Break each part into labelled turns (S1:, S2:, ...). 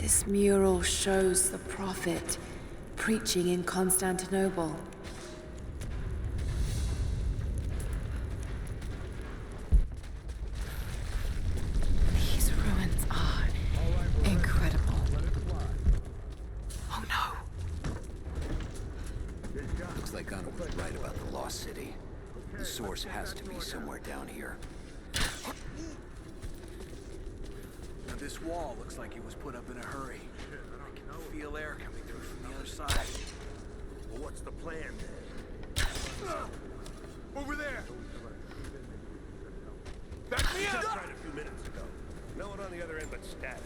S1: This mural shows the prophet preaching in Constantinople. These ruins are incredible. Oh no.
S2: Looks like Anna was right about the lost city. The source has to be somewhere down here.
S3: Now this wall looks like it was put up in a hurry. I can feel air coming through from the other side.
S4: Well, what's the plan then?
S3: Over there! Back me up!
S4: Just tried a few minutes ago. No one on the other end but static.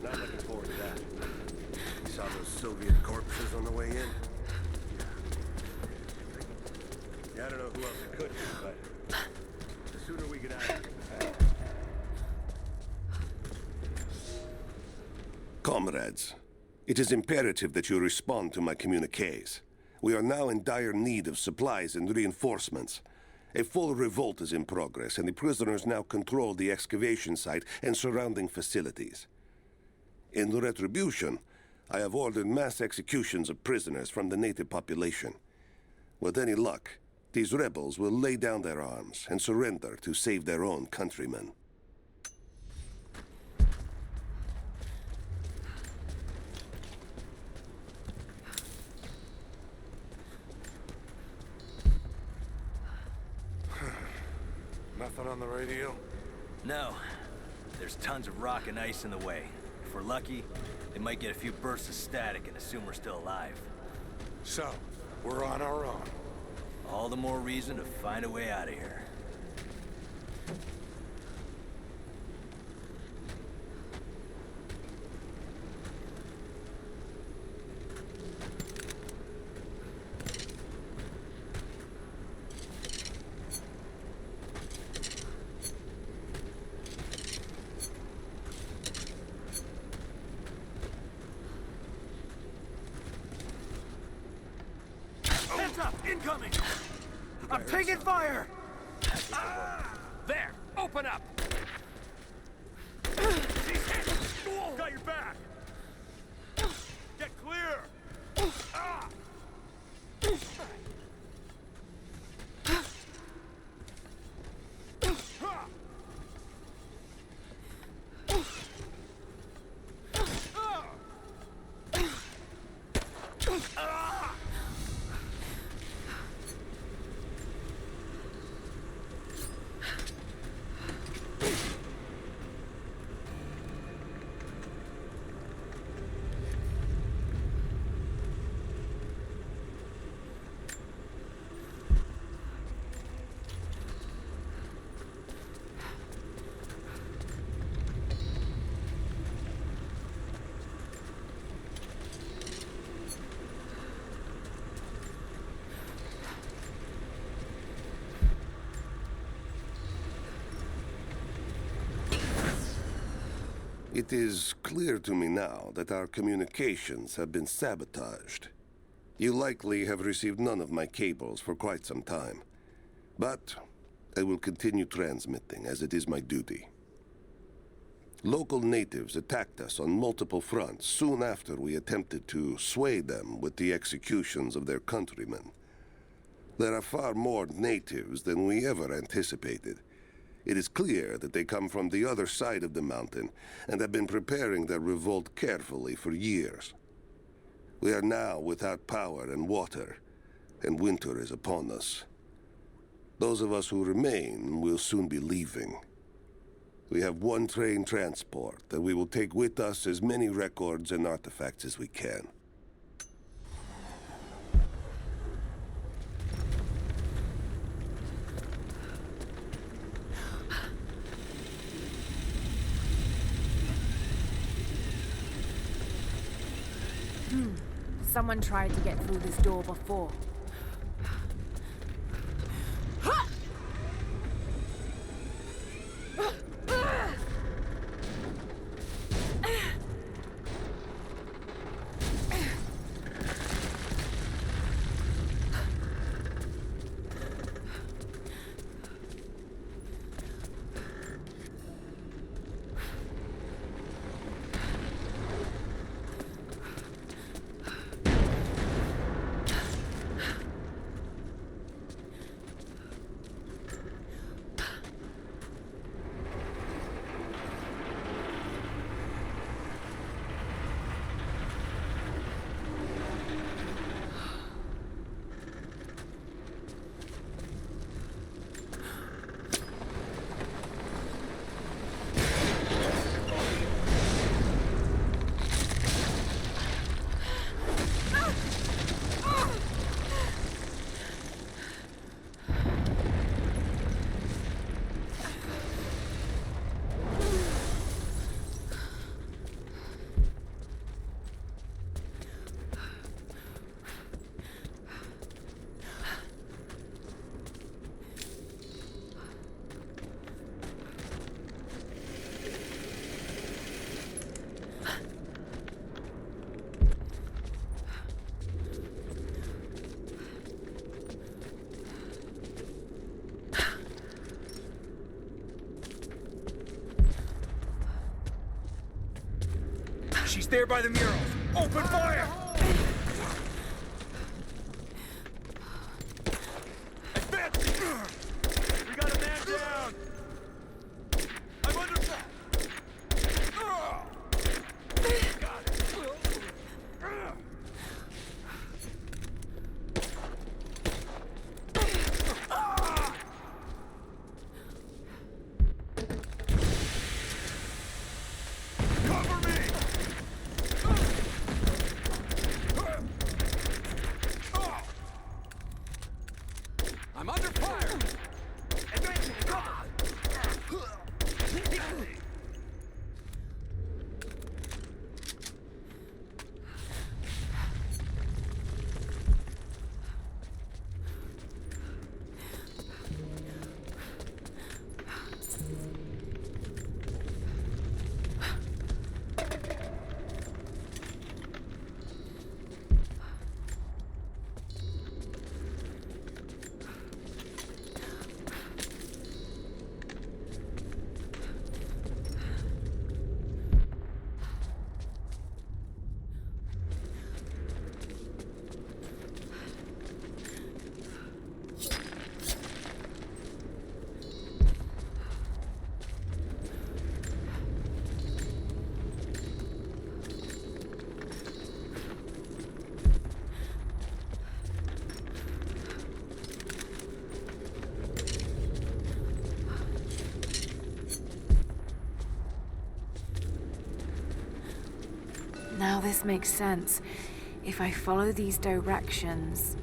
S4: Not looking forward to that. You saw those Soviet corpses on the way in? Yeah, I don't know who else it could be, but the sooner we get out of here, the better.
S5: Comrades, it is imperative that you respond to my communiques. We are now in dire need of supplies and reinforcements. A full revolt is in progress, and the prisoners now control the excavation site and surrounding facilities. In retribution, I have ordered mass executions of prisoners from the native population. With any luck, these rebels will lay down their arms and surrender to save their own countrymen.
S4: Nothing on the radio?
S6: No. There's tons of rock and ice in the way. If we're lucky, they might get a few bursts of static and assume we're still alive.
S4: So, we're on our own.
S6: All the more reason to find a way out of here.
S3: Heads up! Incoming! I'm taking fire!
S4: There! Open up!
S3: Got your back! Get clear! Ah!
S5: It is clear to me now that our communications have been sabotaged. You likely have received none of my cables for quite some time. But I will continue transmitting, as it is my duty. Local natives attacked us on multiple fronts soon after we attempted to sway them with the executions of their countrymen. There are far more natives than we ever anticipated. It is clear that they come from the other side of the mountain and have been preparing their revolt carefully for years. We are now without power and water, and winter is upon us. Those of us who remain will soon be leaving. We have one train transport, and we will take with us as many records and artifacts as we can.
S1: Someone tried to get through this door before.
S3: She's there by the murals. Open fire!
S4: We got a man down! I'm under... Got it. Cover me!
S3: I'm under fire!
S4: Advancing to cover!
S1: Now this makes sense. If I follow these directions...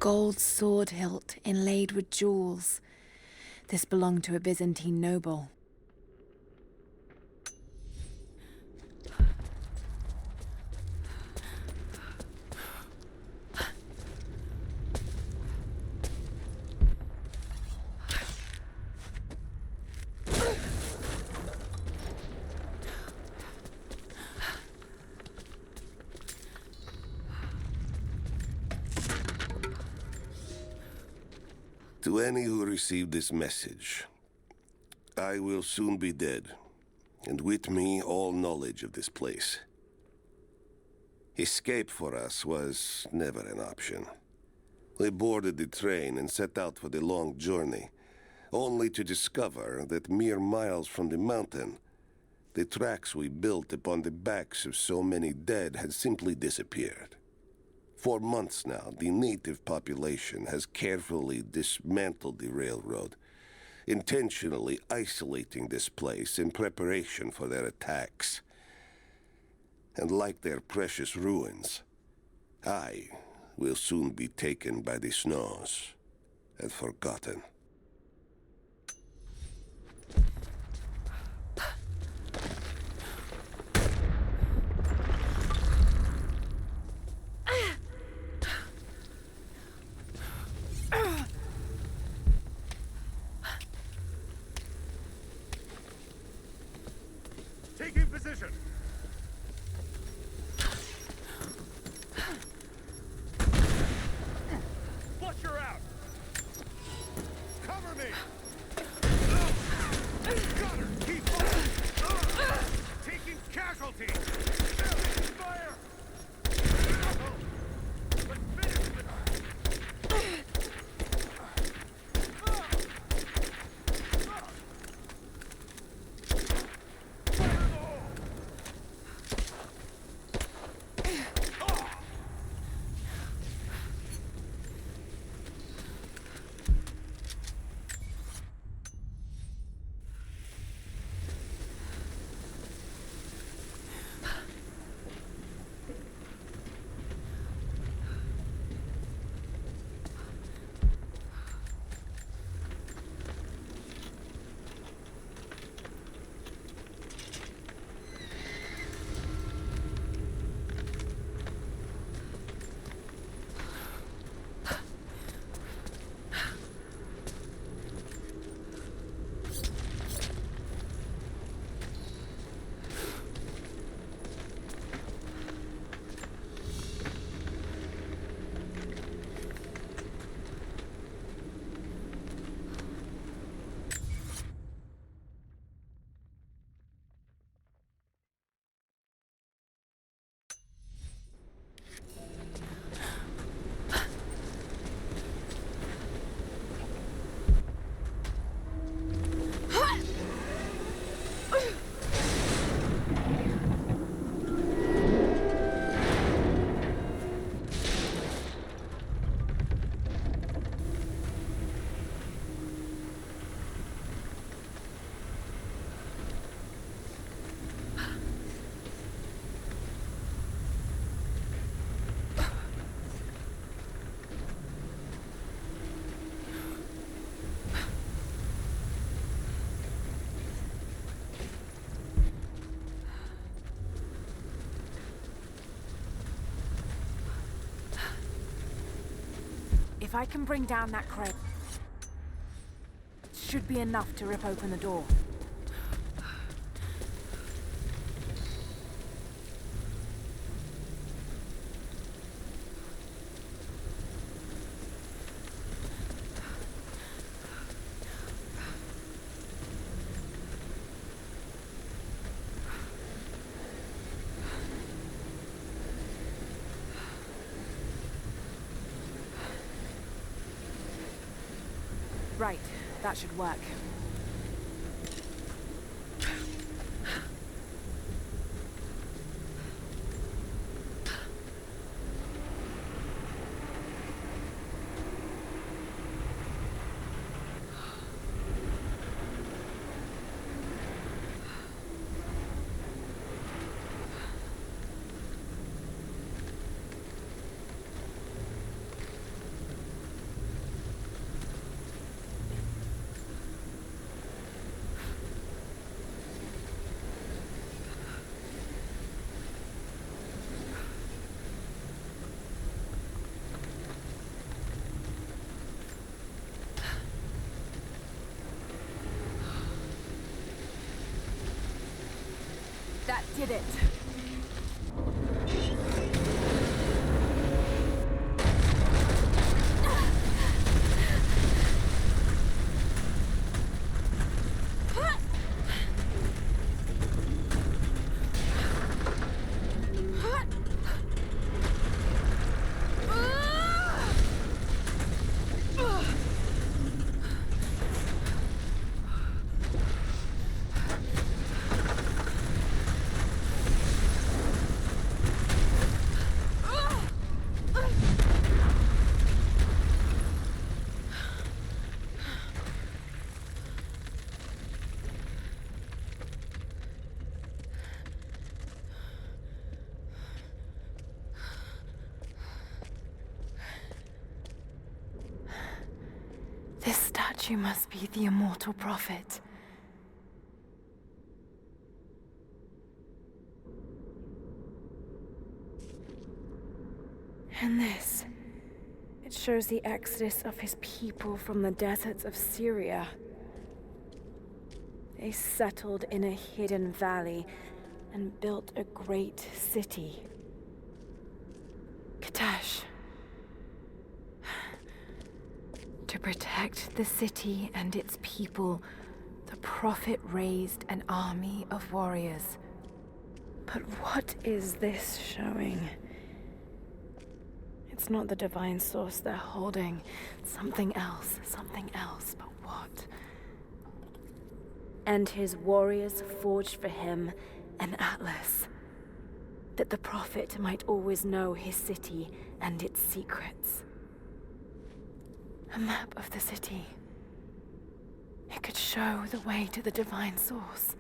S1: Gold sword hilt inlaid with jewels. This belonged to a Byzantine noble.
S5: To any who received this message, I will soon be dead, and with me all knowledge of this place. Escape for us was never an option. We boarded the train and set out for the long journey, only to discover that mere miles from the mountain, the tracks we built upon the backs of so many dead had simply disappeared. For months now, the native population has carefully dismantled the railroad, intentionally isolating this place in preparation for their attacks. And like their precious ruins, I will soon be taken by the snows and forgotten.
S4: Taking position. Flusher out. Cover me. Gunner, keep moving. Taking casualties. Taking fire. Let's finish this.
S7: If I can bring down that crate, it should be enough to rip open the door. Right, that should work. That did it.
S1: You must be the immortal prophet. And this, it shows the exodus of his people from the deserts of Syria. They settled in a hidden valley and built a great city. Katash. To protect the city and its people, the prophet raised an army of warriors. But what is this showing? It's not the divine source they're holding. Something else, but what? And his warriors forged for him an atlas, that the prophet might always know his city and its secrets. A map of the city. It could show the way to the divine source.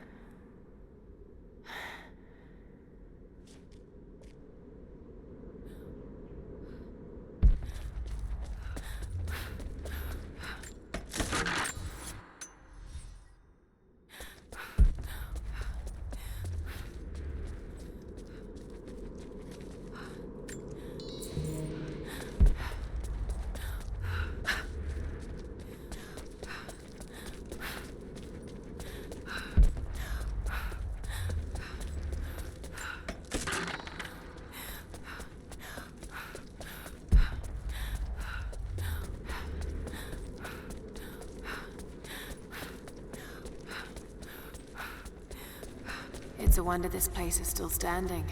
S1: It's a wonder this place is still standing.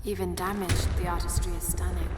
S1: Even damaged, the artistry is stunning.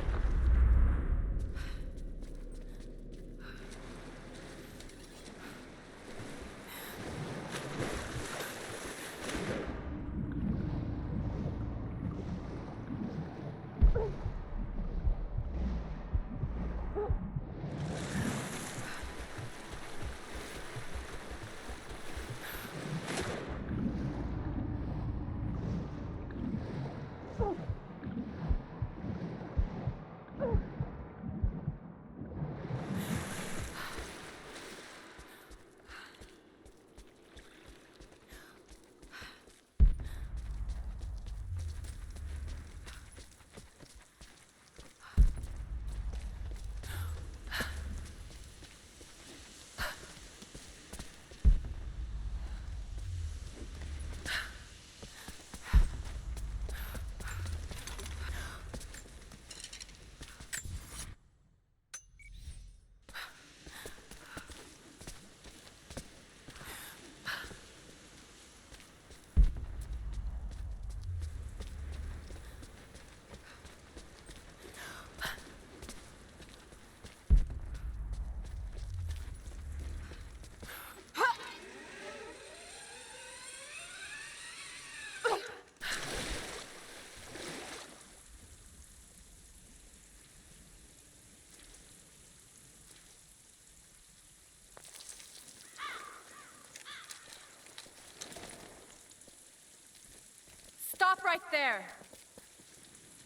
S7: Stop right there!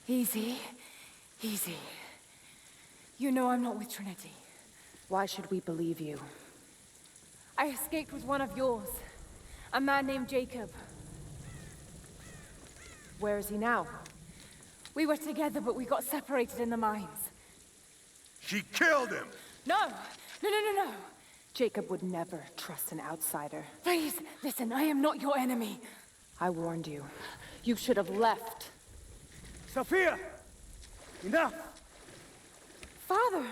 S1: Easy, easy. You know I'm not with Trinity.
S7: Why should we believe you?
S1: I escaped with one of yours. A man named Jacob.
S7: Where is he now?
S1: We were together, but we got separated in the mines.
S4: She killed him!
S1: No! No!
S7: Jacob would never trust an outsider.
S1: Please, listen, I am not your enemy.
S7: I warned you. You should have left.
S4: Sophia! Enough!
S1: Father!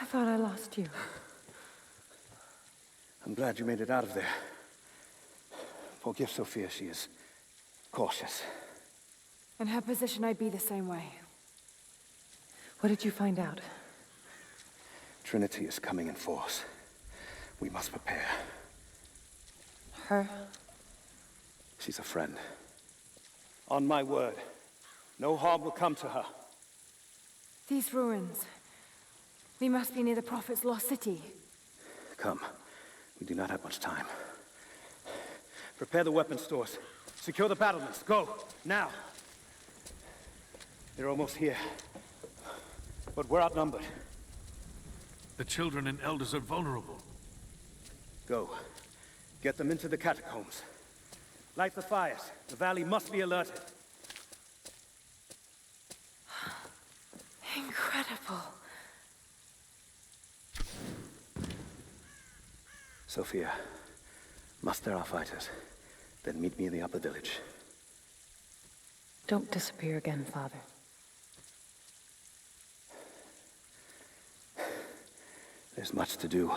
S1: I thought I lost you.
S2: I'm glad you made it out of there. Forgive Sophia, she is cautious.
S1: In her position, I'd be the same way.
S7: What did you find out?
S2: Trinity is coming in force. We must prepare.
S7: Her?
S2: She's a friend. On my word, no harm will come to her.
S1: These ruins. We must be near the Prophet's lost city.
S2: Come. We do not have much time. Prepare the weapon stores. Secure the battlements. Go, now. They're almost here. But we're outnumbered.
S4: The children and elders are vulnerable.
S2: Go. Get them into the catacombs. Light the fires. The valley must be alerted.
S1: Incredible.
S2: Sophia, muster our fighters. Then meet me in the upper village.
S1: Don't disappear again, Father.
S2: There's much to do.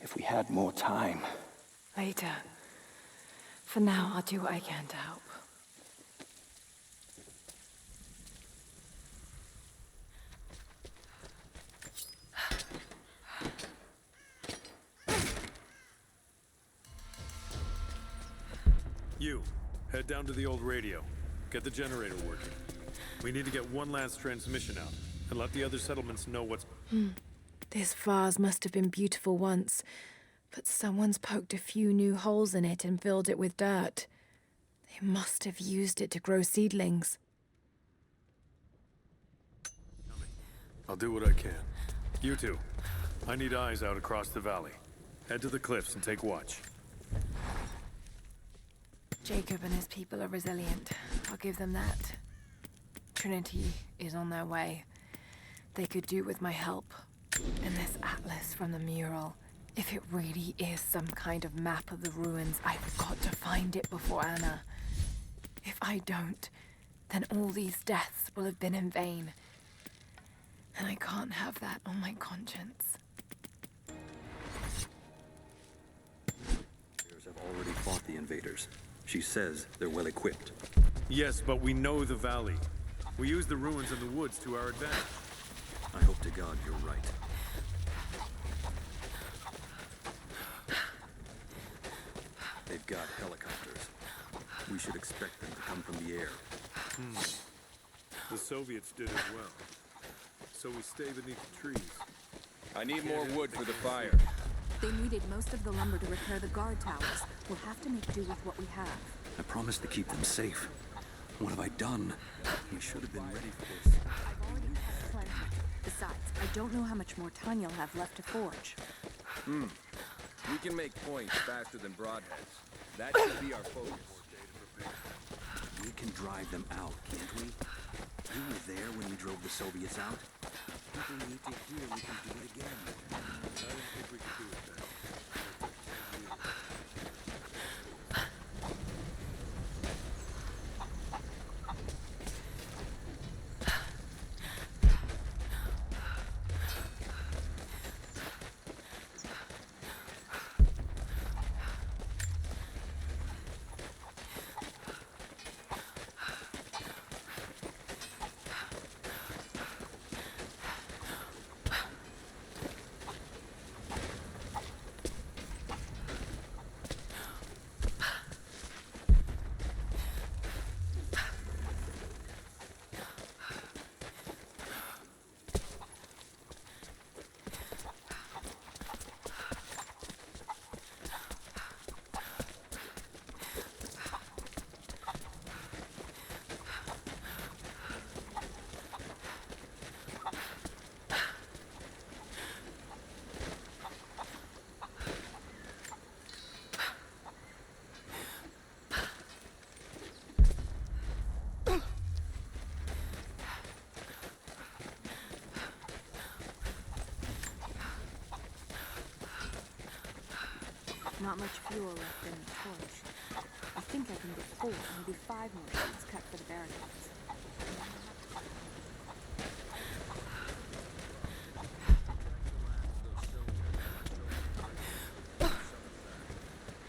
S2: If we had more time.
S1: Later. For now, I'll do what I can to help.
S4: You, head down to the old radio. Get the generator working. We need to get one last transmission out, and let the other settlements know what's...
S1: This vase must have been beautiful once, but someone's poked a few new holes in it and filled it with dirt. They must have used it to grow seedlings.
S4: I'll do what I can. You two, I need eyes out across the valley. Head to the cliffs and take watch.
S1: Jacob and his people are resilient. I'll give them that. Trinity is on their way. They could do with my help. And this atlas from the mural. If it really is some kind of map of the ruins, I've got to find it before Anna. If I don't, then all these deaths will have been in vain. And I can't have that on my conscience.
S8: Have already fought the invaders. She says they're well equipped.
S4: Yes, but we know the valley. We use the ruins and the woods to our advantage.
S8: I hope to God you're right. They've got helicopters. We should expect them to come from the air.
S4: The Soviets did as well. So we stay beneath the trees.
S9: I need more wood for the fire.
S10: They needed most of the lumber to repair the guard towers. We'll have to make do with what we have.
S8: I promised to keep them safe. What have I done? We should have been ready for this.
S10: I've already had plenty. Besides, I don't know how much more time you'll have left to forge.
S9: We can make points faster than broadheads. That should be our focus.
S8: We can drive them out, can't we? You were there when we drove the Soviets out. People need to hear we can do it again.
S4: I don't think we can do it then.
S10: Not much fuel left in the torch. I think I can get 4, maybe 5 more sheets cut for the barricades.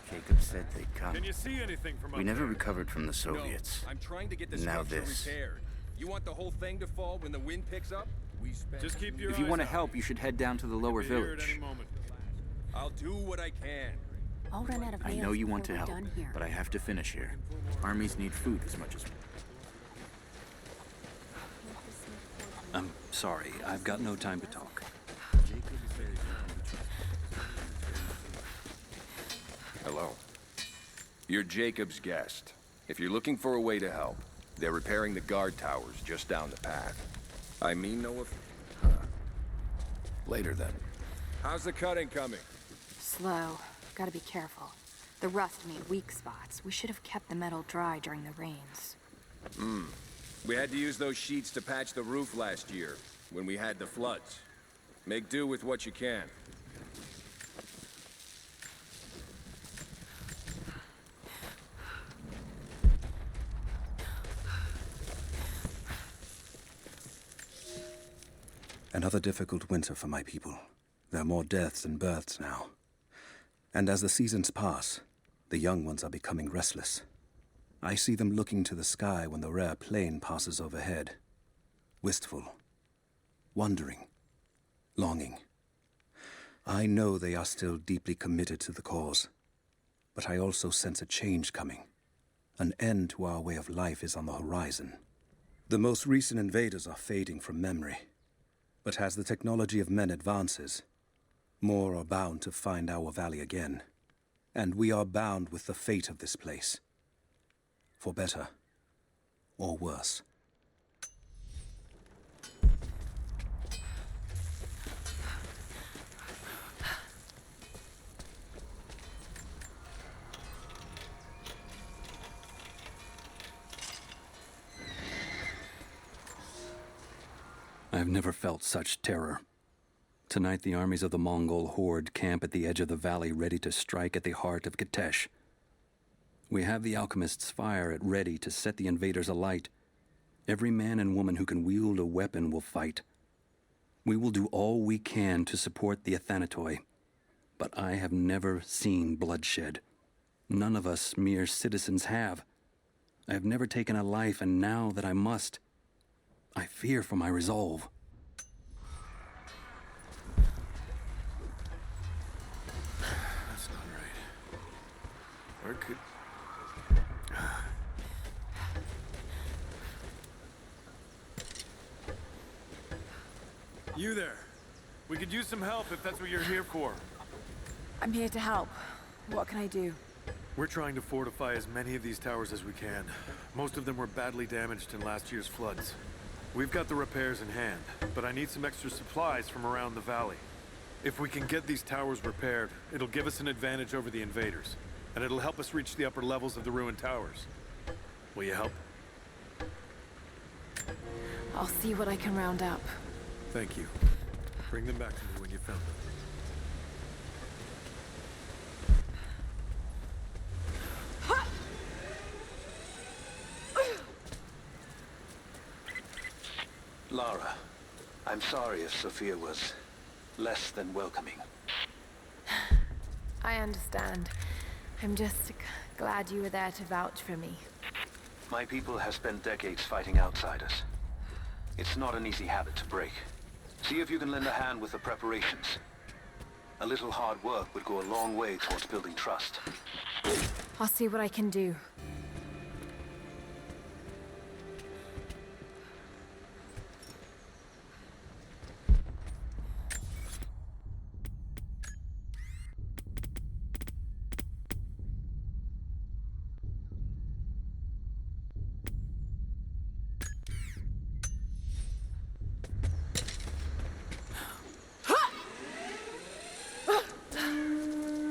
S11: Jacob said they'd come.
S4: Can you see anything from up
S11: We never
S4: there?
S11: recovered from the Soviets.
S9: No, I'm trying to get the
S11: Now
S9: structure
S11: this.
S9: repaired. You want the whole thing to fall when the wind picks up? We spent...
S4: Just keep your
S11: If you
S4: eyes
S11: want to
S4: out.
S11: help, you should head down to the lower
S4: Be here at
S11: village.
S4: any moment.
S9: I'll do what I can.
S10: I'll run out of
S11: I
S10: nails
S11: know you want to
S10: before
S11: help,
S10: we're done here.
S11: but I have to finish here. Armies need food as much as...
S8: I'm sorry, I've got no time to talk.
S11: Hello.
S9: You're Jacob's guest. If you're looking for a way to help, they're repairing the guard towers just down the path. I mean no of...
S4: Later, then.
S9: How's the cutting coming?
S10: Slow. Gotta be careful. The rust made weak spots. We should have kept the metal dry during the rains.
S9: We had to use those sheets to patch the roof last year, when we had the floods. Make do with what you can.
S8: Another difficult winter for my people. There are more deaths than births now. And as the seasons pass, the young ones are becoming restless. I see them looking to the sky when the rare plane passes overhead. Wistful. Wondering. Longing. I know they are still deeply committed to the cause. But I also sense a change coming. An end to our way of life is on the horizon. The most recent invaders are fading from memory. But as the technology of men advances, more are bound to find our valley again. And we are bound with the fate of this place. For better or worse.
S12: I have never felt such terror. Tonight the armies of the Mongol horde camp at the edge of the valley, ready to strike at the heart of Kitesh. We have the alchemist's fire at ready to set the invaders alight. Every man and woman who can wield a weapon will fight. We will do all we can to support the Athanatoi, but I have never seen bloodshed. None of us mere citizens have. I have never taken a life, and now that I must, I fear for my resolve.
S4: That's not right. Where could... You there. We could use some help if that's what you're here for.
S7: I'm here to help. What can I do?
S4: We're trying to fortify as many of these towers as we can. Most of them were badly damaged in last year's floods. We've got the repairs in hand, but I need some extra supplies from around the valley. If we can get these towers repaired, it'll give us an advantage over the invaders, and it'll help us reach the upper levels of the ruined towers. Will you help?
S1: I'll see what I can round up.
S4: Thank you. Bring them back to me when you found them.
S2: Lara, I'm sorry if Sophia was less than welcoming.
S1: I understand. I'm just glad you were there to vouch for me.
S2: My people have spent decades fighting outsiders. It's not an easy habit to break. See if you can lend a hand with the preparations. A little hard work would go a long way towards building trust.
S1: I'll see what I can do.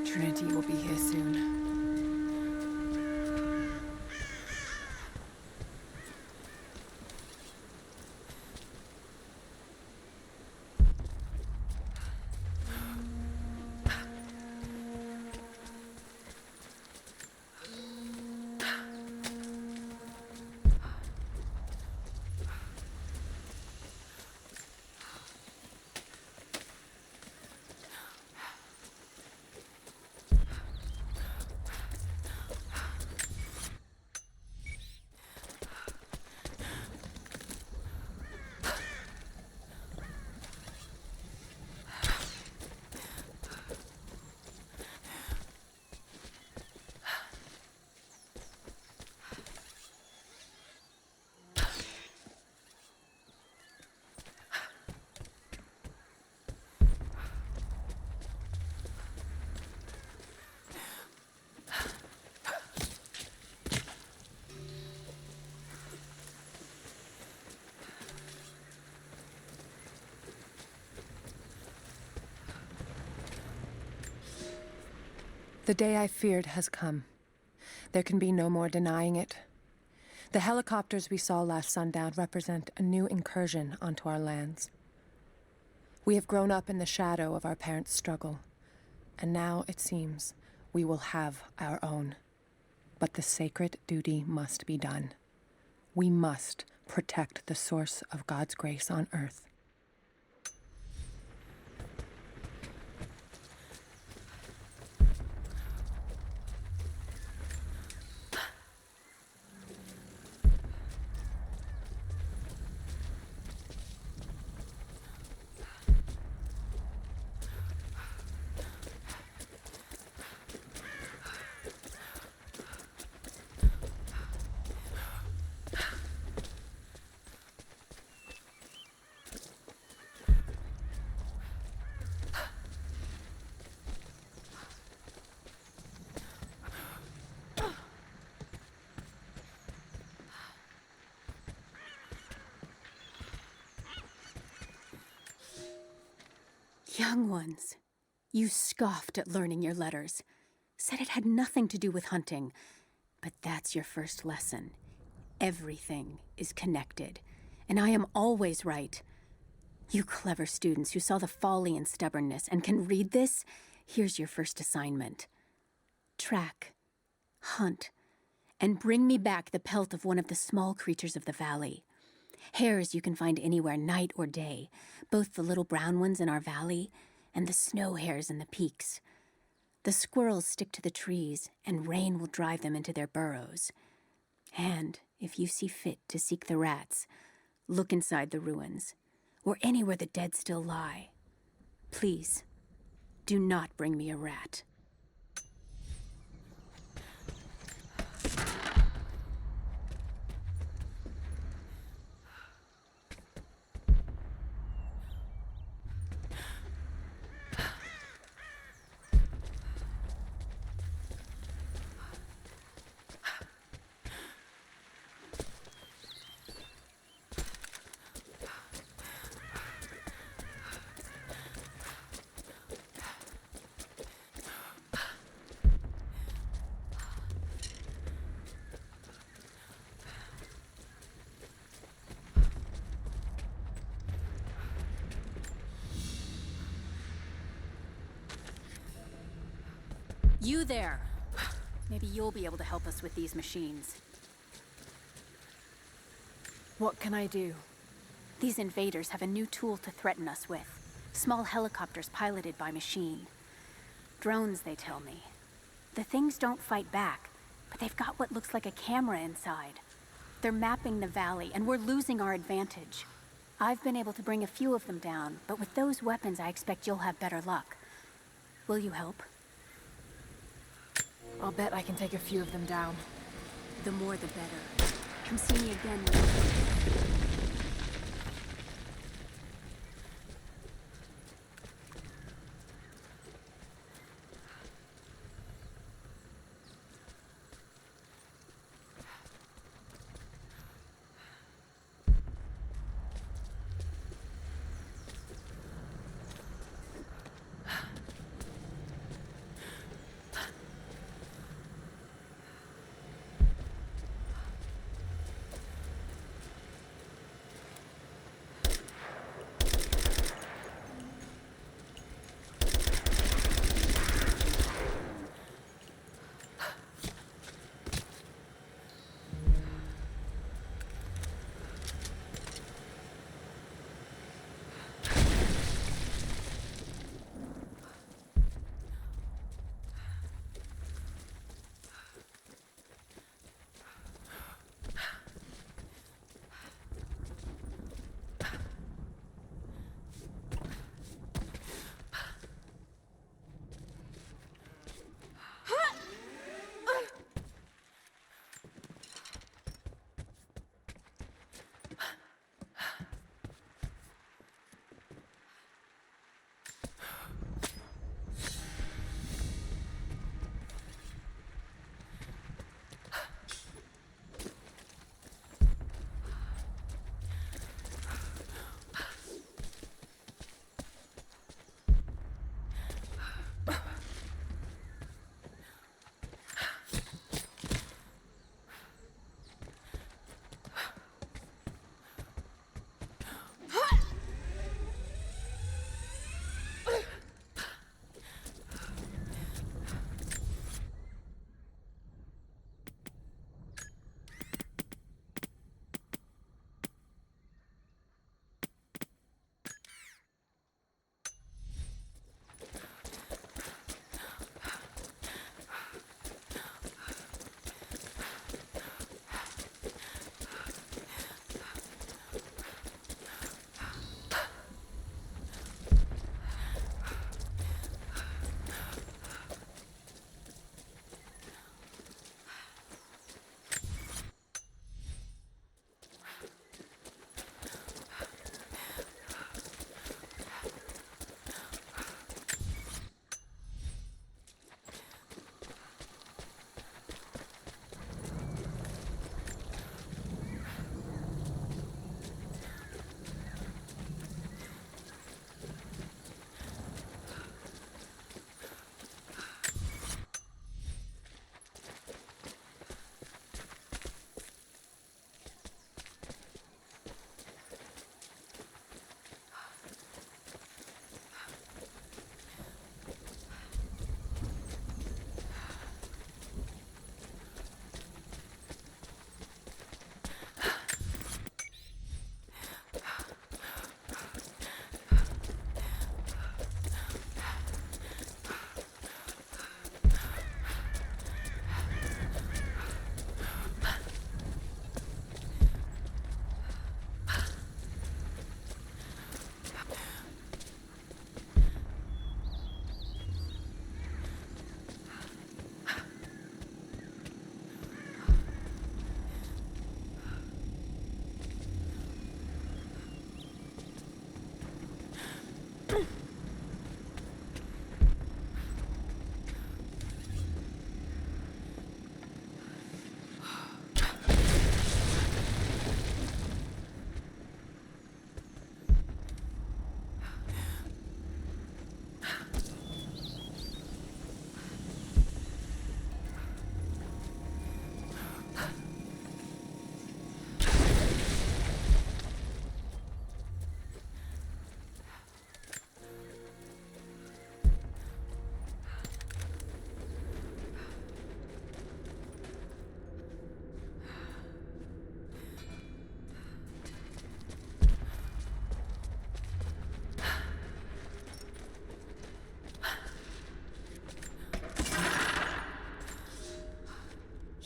S1: Trinity will be here soon.
S13: The day I feared has come. There can be no more denying it. The helicopters we saw last sundown represent a new incursion onto our lands. We have grown up in the shadow of our parents' struggle, and now, it seems, we will have our own. But the sacred duty must be done. We must protect the source of God's grace on Earth.
S14: Young ones, you scoffed at learning your letters, said it had nothing to do with hunting, but that's your first lesson. Everything is connected, and I am always right. You clever students who saw the folly and stubbornness and can read this, here's your first assignment. Track, hunt, and bring me back the pelt of one of the small creatures of the valley. Hares you can find anywhere, night or day, both the little brown ones in our valley and the snow hares in the peaks. The squirrels stick to the trees, and rain will drive them into their burrows. And if you see fit to seek the rats, look inside the ruins, or anywhere the dead still lie. Please, do not bring me a rat. You there! Maybe you'll be able to help us with these machines.
S1: What can I do?
S14: These invaders have a new tool to threaten us with. Small helicopters piloted by machine. Drones, they tell me. The things don't fight back, but they've got what looks like a camera inside. They're mapping the valley, and we're losing our advantage. I've been able to bring a few of them down, but with those weapons, I expect you'll have better luck. Will you help?
S1: I'll bet I can take a few of them down.
S14: The more the better. Come see me again when you're...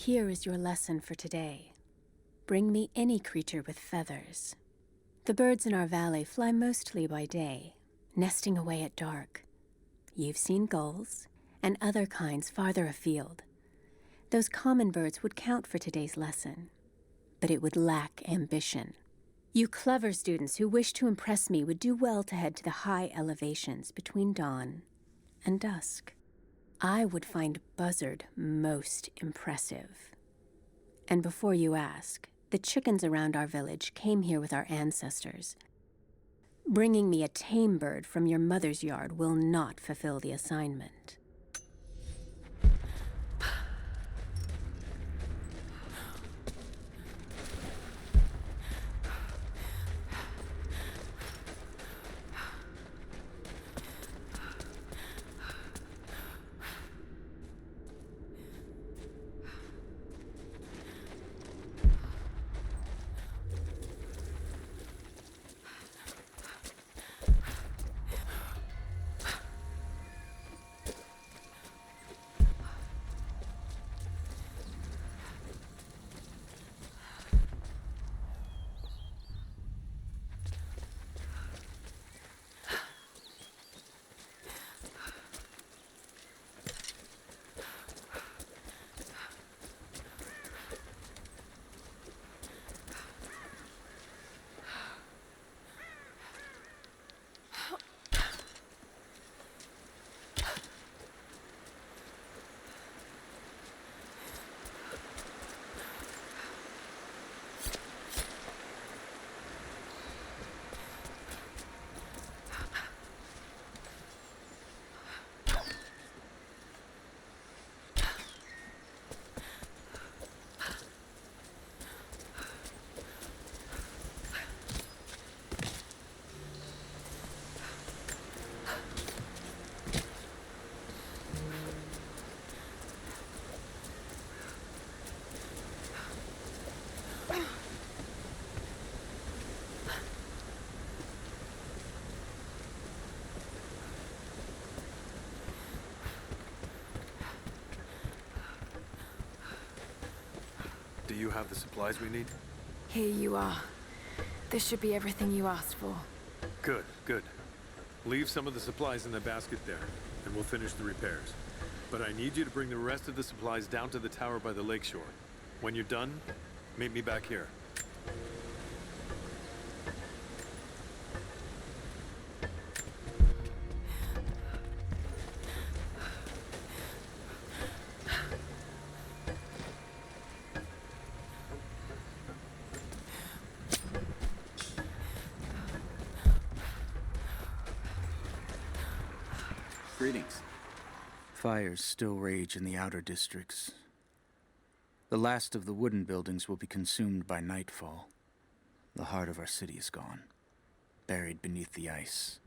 S14: Here is your lesson for today. Bring me any creature with feathers. The birds in our valley fly mostly by day, nesting away at dark. You've seen gulls and other kinds farther afield. Those common birds would count for today's lesson, but it would lack ambition. You clever students who wish to impress me would do well to head to the high elevations between dawn and dusk. I would find Buzzard most impressive. And before you ask, the chickens around our village came here with our ancestors. Bringing me a tame bird from your mother's yard will not fulfill the assignment.
S4: Do you have the supplies we need?
S1: Here you are. This should be everything you asked for.
S4: Good, good. Leave some of the supplies in the basket there, and we'll finish the repairs. But I need you to bring the rest of the supplies down to the tower by the lakeshore. When you're done, meet me back here.
S11: Greetings. Fires still rage in the outer districts. The last of the wooden buildings will be consumed by nightfall. The heart of our city is gone, buried beneath the ice.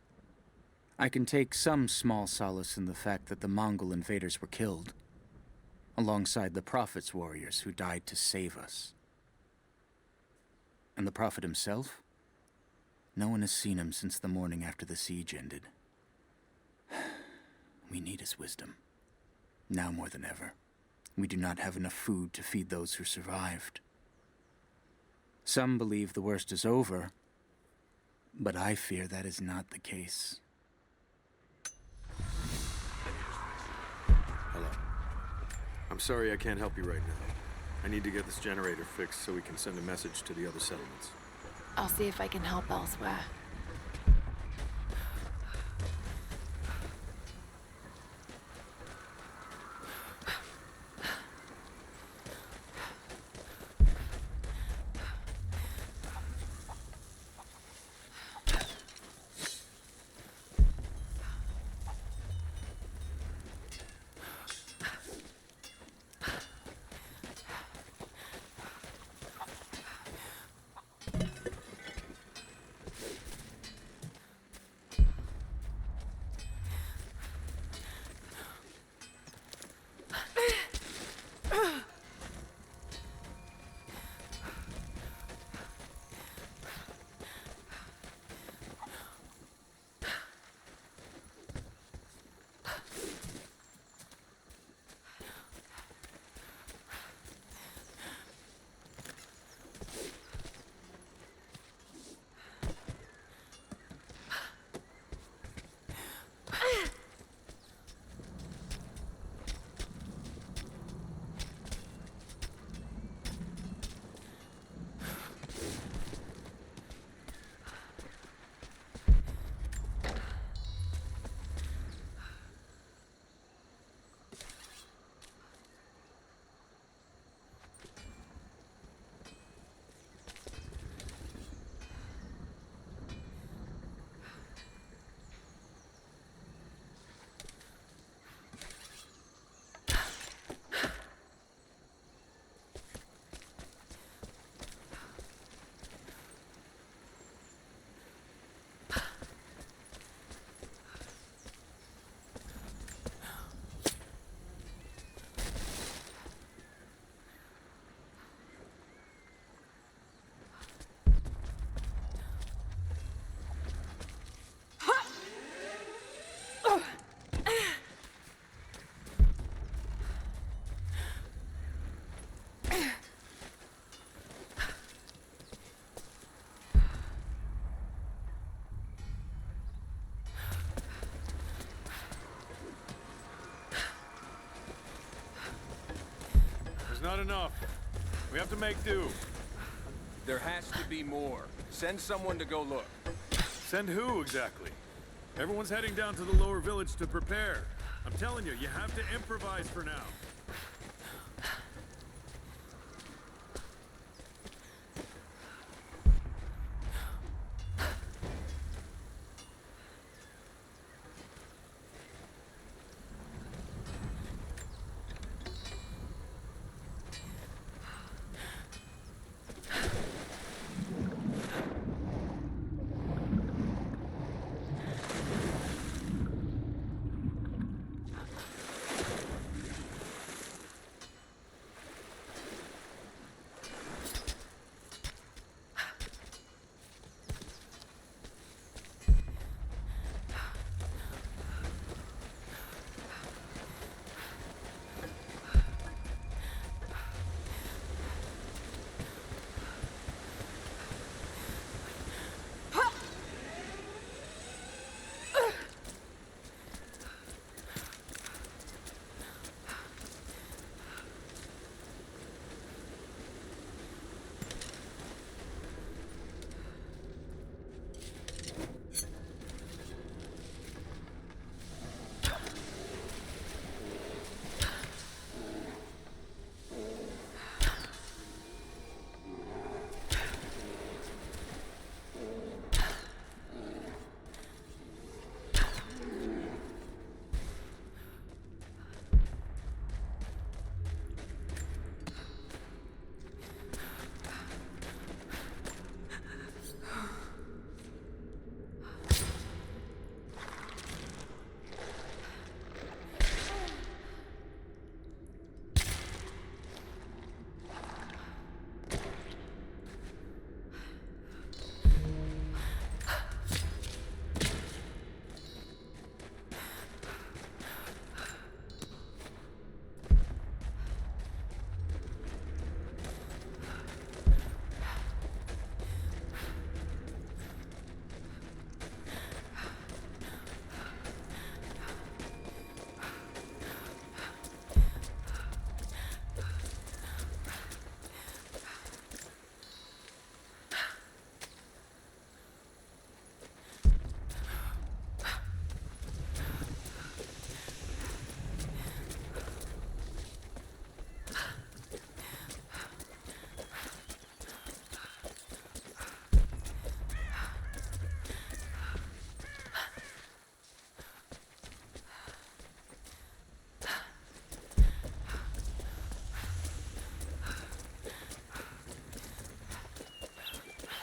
S11: I can take some small solace in the fact that the Mongol invaders were killed, alongside the Prophet's warriors who died to save us. And the Prophet himself? No one has seen him since the morning after the siege ended. We need his wisdom. Now more than ever. We do not have enough food to feed those who survived. Some believe the worst is over, but I fear that is not the case.
S4: Hello. I'm sorry I can't help you right now. I need to get this generator fixed so we can send a message to the other settlements.
S1: I'll see if I can help elsewhere.
S4: enough. We have to make do.
S9: There has to be more. Send someone to go look.
S4: Send who, exactly? Everyone's heading down to the lower village to prepare. I'm telling you, you have to improvise for now.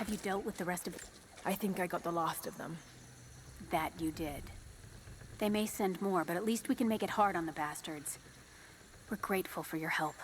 S14: Have you dealt with the rest of...
S1: I think I got the last of them.
S14: That you did. They may send more, but at least we can make it hard on the bastards. We're grateful for your help.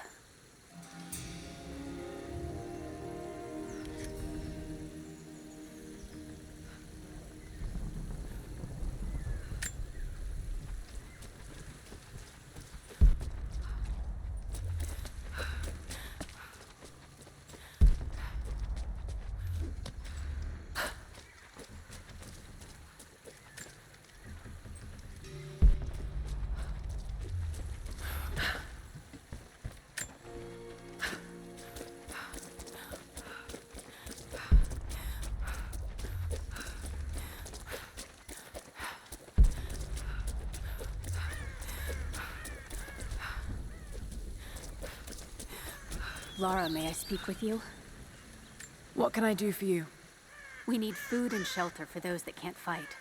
S14: Lara, may I speak with you?
S1: What can I do for you?
S14: We need food and shelter for those that can't fight.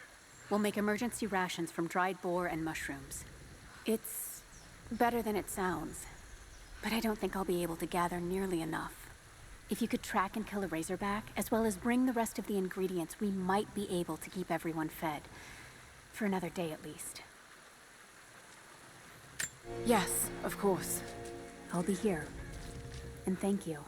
S14: We'll make emergency rations from dried boar and mushrooms. It's better than it sounds, but I don't think I'll be able to gather nearly enough. If you could track and kill a razorback, as well as bring the rest of the ingredients, we might be able to keep everyone fed. For another day at least.
S1: Yes, of course.
S14: I'll be here. And thank you.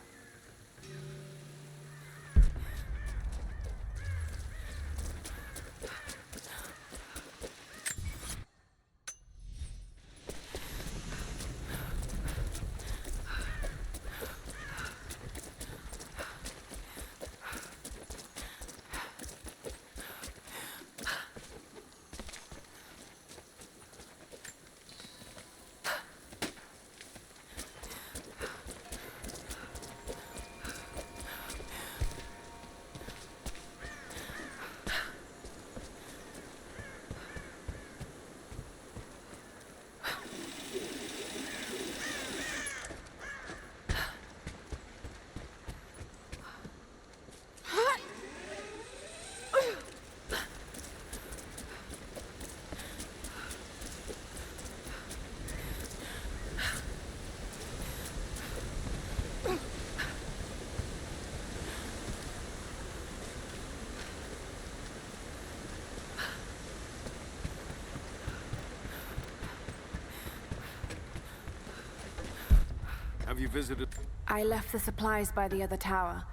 S4: have you visited?
S7: I left the supplies by the other tower.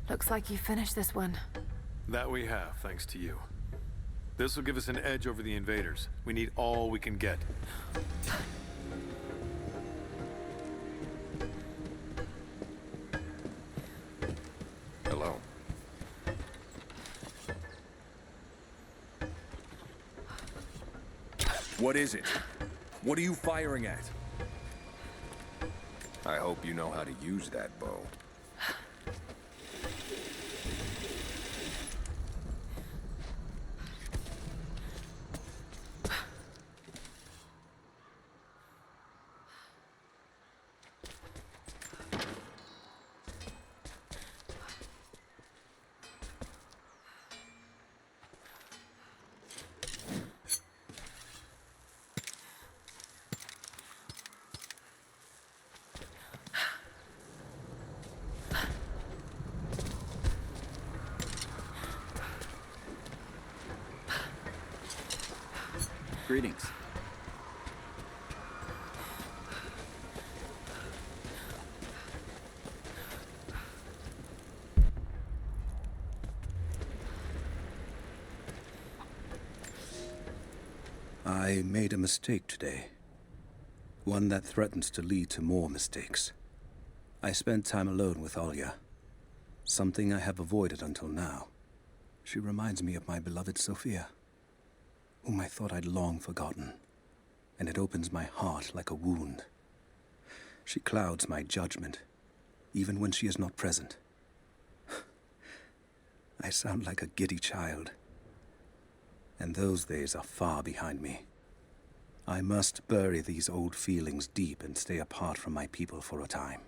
S7: Looks like you finished this one.
S4: That we have, thanks to you. This will give us an edge over the invaders. We need all we can get.
S9: Hello. What is it? What are you firing at? I hope you know how to use that bow.
S11: Greetings.
S8: I made a mistake today. One that threatens to lead to more mistakes. I spent time alone with Olya. Something I have avoided until now. She reminds me of my beloved Sophia, whom I thought I'd long forgotten, and it opens my heart like a wound. She clouds my judgment, even when she is not present. I sound like a giddy child, and those days are far behind me. I must bury these old feelings deep and stay apart from my people for a time.